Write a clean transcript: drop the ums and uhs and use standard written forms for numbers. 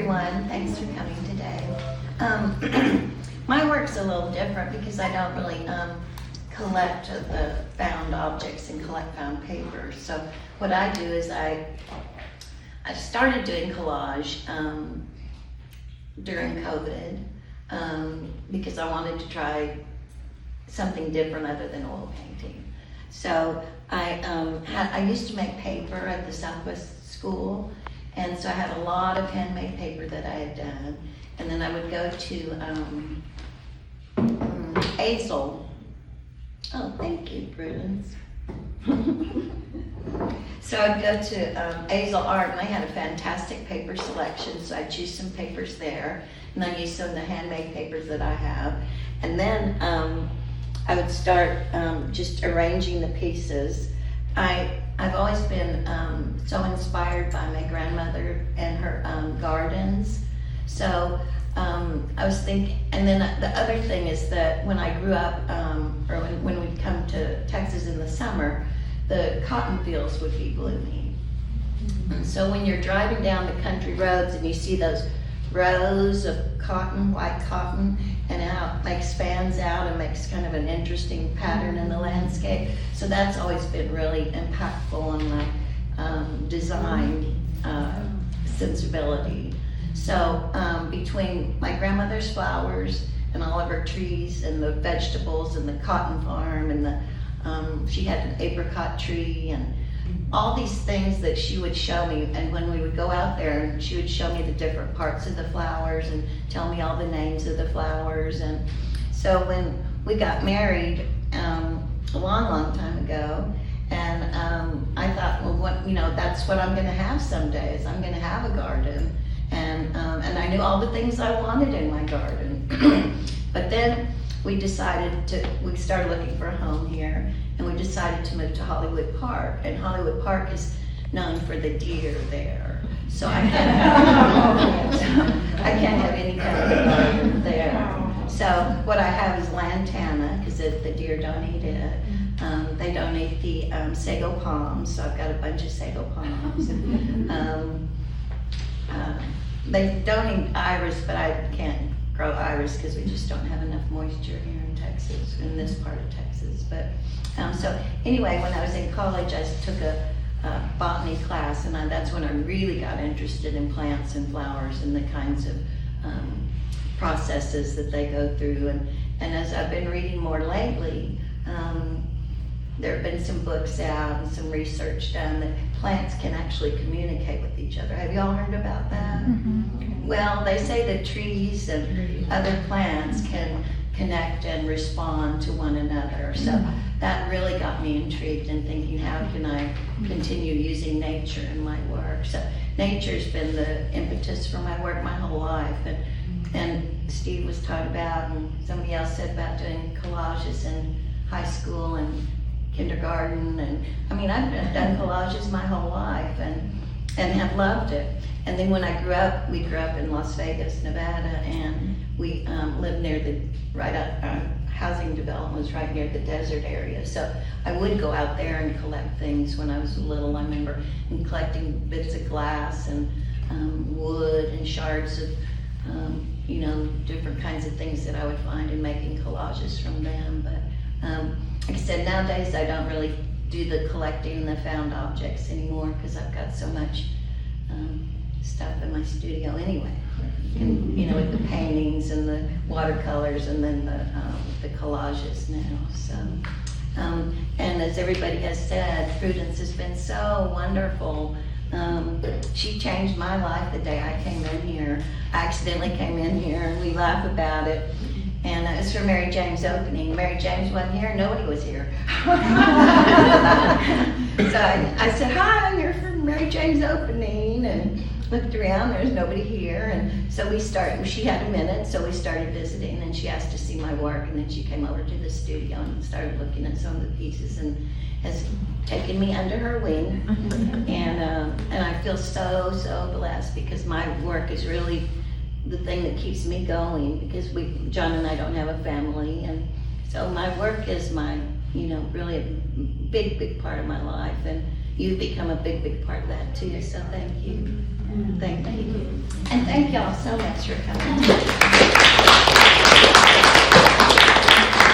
everyone. Thanks for coming today. My work's a little different because I don't really collect the found objects and collect found papers. So what I do is I started doing collage during COVID because I wanted to try something different other than oil painting. So I used to make paper at the Southwest School, and so I had a lot of handmade paper that I had done. And then I would go to Azel. Oh, thank you, Prudence. So I'd go to Azel Art, and they had a fantastic paper selection, so I'd choose some papers there, and then use some of the handmade papers that I have. And then I would start just arranging the pieces. I've always been so inspired by my grandmother and her gardens. So I was thinking, and then the other thing is that when I grew up, or when we'd come to Texas in the summer, the cotton fields would be blooming. And so when you're driving down the country roads and you see those rows of cotton, white cotton, and how it like spans out and makes kind of an interesting pattern in the landscape. So that's always been really impactful on my design sensibility. So between my grandmother's flowers and all of her trees and the vegetables and the cotton farm and she had an apricot tree and all these things that she would show me, and when we would go out there, she would show me the different parts of the flowers and tell me all the names of the flowers. And so when we got married a long time ago, and I thought, well, that's what I'm going to have someday, is I'm going to have a garden, and I knew all the things I wanted in my garden. But then we started looking for a home here, and we decided to move to Hollywood Park, and Hollywood Park is known for the deer there. So I can't have any kind of garden there. So what I have is lantana, because the deer don't eat it. They don't eat the sago palms, so I've got a bunch of sago palms. They don't eat iris, but I can't grow iris because we just don't have enough moisture here in Texas, in this part of Texas. But so anyway, when I was in college, I took a botany class, and that's when I really got interested in plants and flowers and the kinds of processes that they go through. And as I've been reading more lately, there have been some books out and some research done that plants can actually communicate with each other. Have you all heard about that? Mm-hmm. Well, they say that trees and other plants can connect and respond to one another. So that really got me intrigued in thinking, how can I continue using nature in my work? So nature's been the impetus for my work my whole life. And Steve was talking about, and somebody else said about doing collages in high school and kindergarten, and I mean, I've done collages my whole life and have loved it. And then when I grew up, we grew up in Las Vegas, Nevada, and we lived near our housing development was right near the desert area. So I would go out there and collect things when I was little. I remember collecting bits of glass and wood and shards of different kinds of things that I would find, and making collages from them. But like I said, nowadays I don't really do the collecting and the found objects anymore because I've got so much stuff in my studio anyway. And with the paintings and the watercolors and then the collages now. So, and as everybody has said, Prudence has been so wonderful. She changed my life the day I came in here. I accidentally came in here, and we laugh about it. And it was for Mary Jane's opening. Mary James wasn't here, nobody was here. So I said, hi, I'm here for Mary Jane's opening, and looked around, there's nobody here. And so she had a minute, so we started visiting, and she asked to see my work, and then she came over to the studio and started looking at some of the pieces, and has taken me under her wing. And I feel so blessed, because my work is really the thing that keeps me going, because John and I don't have a family, and so my work is my, really a big part of my life. you've become a big, big part of that too, so thank you. Thank you. And thank y'all so much for coming.